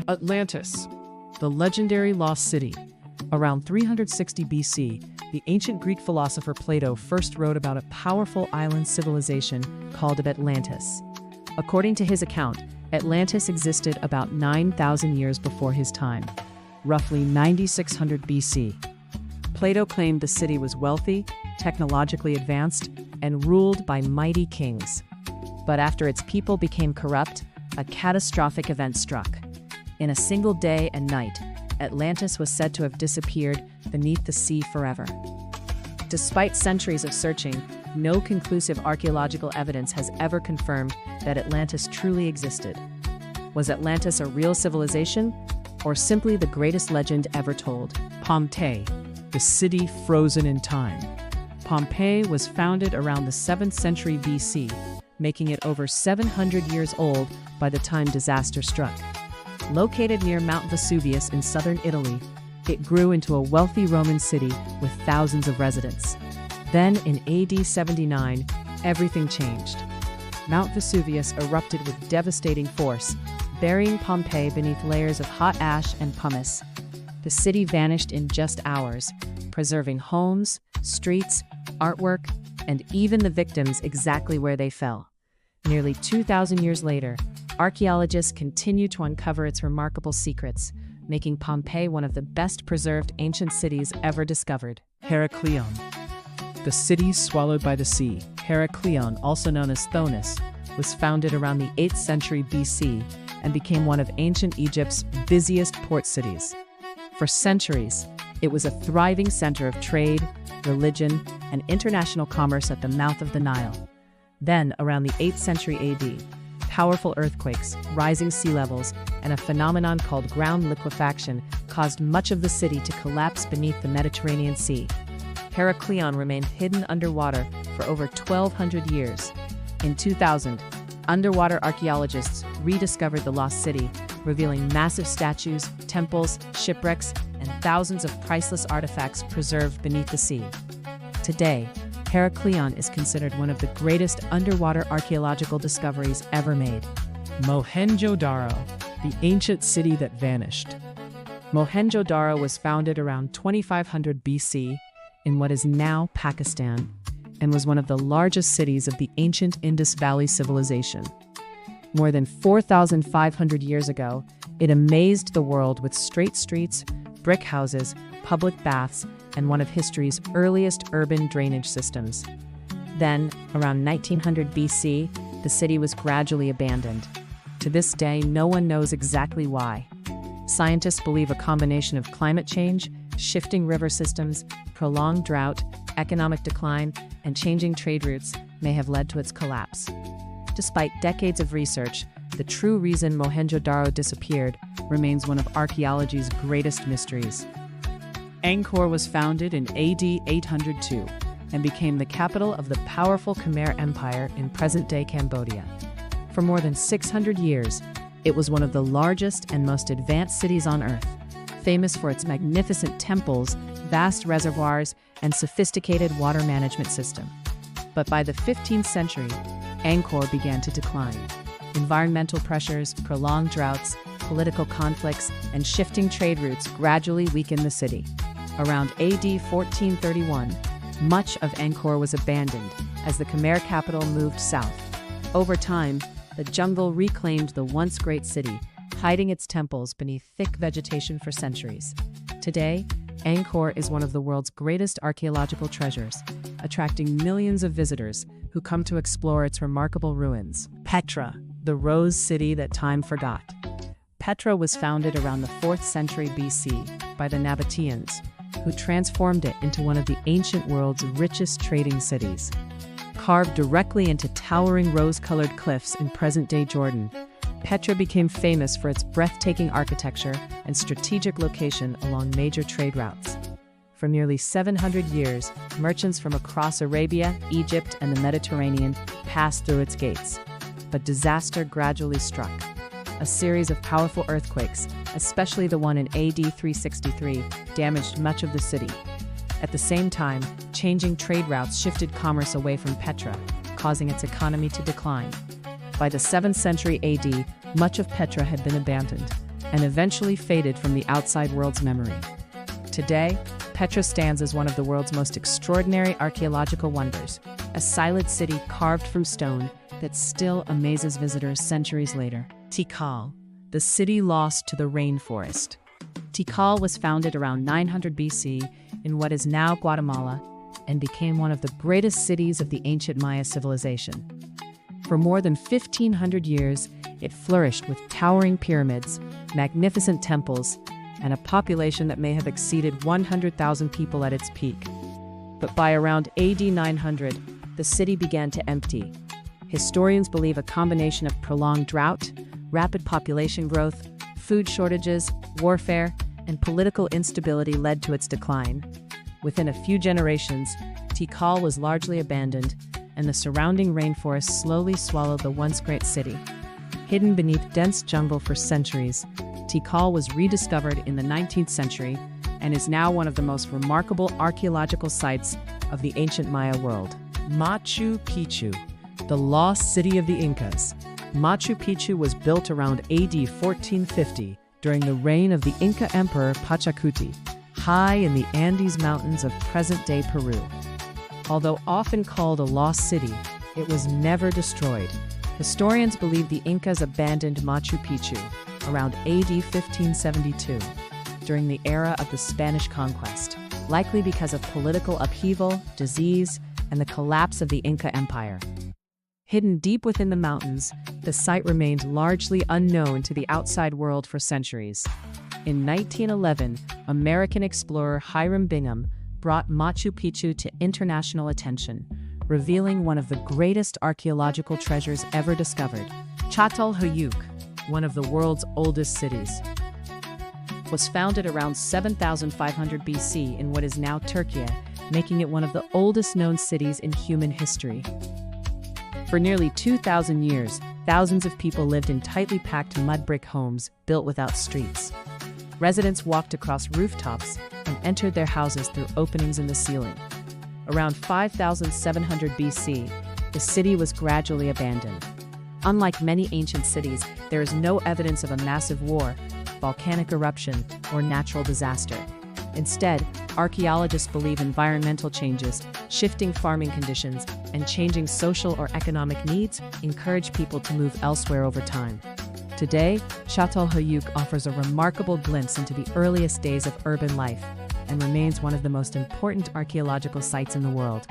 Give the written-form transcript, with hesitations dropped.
Atlantis, the legendary lost city. Around 360 BC, the ancient Greek philosopher Plato first wrote about a powerful island civilization called Atlantis. According to his account, Atlantis existed about 9,000 years before his time, roughly 9600 BC. Plato claimed the city was wealthy, technologically advanced, and ruled by mighty kings. But after its people became corrupt, a catastrophic event struck. In a single day and night, Atlantis was said to have disappeared beneath the sea forever. Despite centuries of searching, no conclusive archaeological evidence has ever confirmed that Atlantis truly existed. Was Atlantis a real civilization, or simply the greatest legend ever told? Pompeii, the city frozen in time. Pompeii was founded around the 7th century BC, making it over 700 years old by the time disaster struck. Located near Mount Vesuvius in southern Italy, it grew into a wealthy Roman city with thousands of residents. Then, in AD 79, everything changed. Mount Vesuvius erupted with devastating force, burying Pompeii beneath layers of hot ash and pumice. The city vanished in just hours, preserving homes, streets, artwork, and even the victims exactly where they fell. Nearly 2,000 years later, archaeologists continue to uncover its remarkable secrets, making Pompeii one of the best-preserved ancient cities ever discovered. Heracleion, the city swallowed by the sea. Heracleion, also known as Thonis, was founded around the 8th century BC and became one of ancient Egypt's busiest port cities. For centuries, it was a thriving center of trade, religion, and international commerce at the mouth of the Nile. Then, around the 8th century AD, powerful earthquakes, rising sea levels, and a phenomenon called ground liquefaction caused much of the city to collapse beneath the Mediterranean Sea. Heracleion remained hidden underwater for over 1,200 years. In 2000, underwater archaeologists rediscovered the lost city, revealing massive statues, temples, shipwrecks, and thousands of priceless artifacts preserved beneath the sea. Today, Heracleion is considered one of the greatest underwater archaeological discoveries ever made. Mohenjo-daro, the ancient city that vanished. Mohenjo-daro was founded around 2500 BC in what is now Pakistan, and was one of the largest cities of the ancient Indus Valley civilization. More than 4,500 years ago, it amazed the world with straight streets, brick houses, public baths, and one of history's earliest urban drainage systems. Then, around 1900 BC, the city was gradually abandoned. To this day, no one knows exactly why. Scientists believe a combination of climate change, shifting river systems, prolonged drought, economic decline, and changing trade routes may have led to its collapse. Despite decades of research, the true reason Mohenjo-daro disappeared remains one of archaeology's greatest mysteries. Angkor was founded in AD 802 and became the capital of the powerful Khmer Empire in present-day Cambodia. For more than 600 years, it was one of the largest and most advanced cities on Earth, famous for its magnificent temples, vast reservoirs, and sophisticated water management system. But by the 15th century, Angkor began to decline. Environmental pressures, prolonged droughts, political conflicts, and shifting trade routes gradually weakened the city. Around AD 1431, much of Angkor was abandoned as the Khmer capital moved south. Over time, the jungle reclaimed the once great city, hiding its temples beneath thick vegetation for centuries. Today, Angkor is one of the world's greatest archaeological treasures, attracting millions of visitors who come to explore its remarkable ruins. Petra, the rose city that time forgot. Petra was founded around the 4th century BC by the Nabateans, who transformed it into one of the ancient world's richest trading cities. Carved directly into towering rose-colored cliffs in present-day Jordan, Petra became famous for its breathtaking architecture and strategic location along major trade routes. For nearly 700 years, merchants from across Arabia, Egypt, and the Mediterranean passed through its gates. But disaster gradually struck. A series of powerful earthquakes, especially the one in AD 363, damaged much of the city. At the same time, changing trade routes shifted commerce away from Petra, causing its economy to decline. By the 7th century AD, much of Petra had been abandoned, and eventually faded from the outside world's memory. Today, Petra stands as one of the world's most extraordinary archaeological wonders, a silent city carved from stone that still amazes visitors centuries later. Tikal, the city lost to the rainforest. Tikal was founded around 900 BC in what is now Guatemala and became one of the greatest cities of the ancient Maya civilization. For more than 1,500 years, it flourished with towering pyramids, magnificent temples, and a population that may have exceeded 100,000 people at its peak. But by around AD 900, the city began to empty. Historians believe a combination of prolonged drought, rapid population growth, food shortages, warfare, and political instability led to its decline. Within a few generations, Tikal was largely abandoned, and the surrounding rainforest slowly swallowed the once great city. Hidden beneath dense jungle for centuries, Tikal was rediscovered in the 19th century and is now one of the most remarkable archaeological sites of the ancient Maya world. Machu Picchu, the lost city of the Incas. Machu Picchu was built around AD 1450 during the reign of the Inca Emperor Pachacuti, high in the Andes Mountains of present-day Peru. Although often called a lost city, it was never destroyed. Historians believe the Incas abandoned Machu Picchu around AD 1572 during the era of the Spanish conquest, likely because of political upheaval, disease, and the collapse of the Inca Empire. Hidden deep within the mountains, the site remained largely unknown to the outside world for centuries. In 1911, American explorer Hiram Bingham brought Machu Picchu to international attention, revealing one of the greatest archaeological treasures ever discovered. Çatalhöyük, one of the world's oldest cities, was founded around 7,500 BC in what is now Turkey, making it one of the oldest known cities in human history. For nearly 2,000 years, thousands of people lived in tightly packed mud brick homes built without streets. Residents walked across rooftops and entered their houses through openings in the ceiling. Around 5,700 BC, the city was gradually abandoned. Unlike many ancient cities, there is no evidence of a massive war, volcanic eruption, or natural disaster. Instead, archaeologists believe environmental changes, shifting farming conditions, and changing social or economic needs encourage people to move elsewhere over time. Today, Çatalhöyük offers a remarkable glimpse into the earliest days of urban life and remains one of the most important archaeological sites in the world.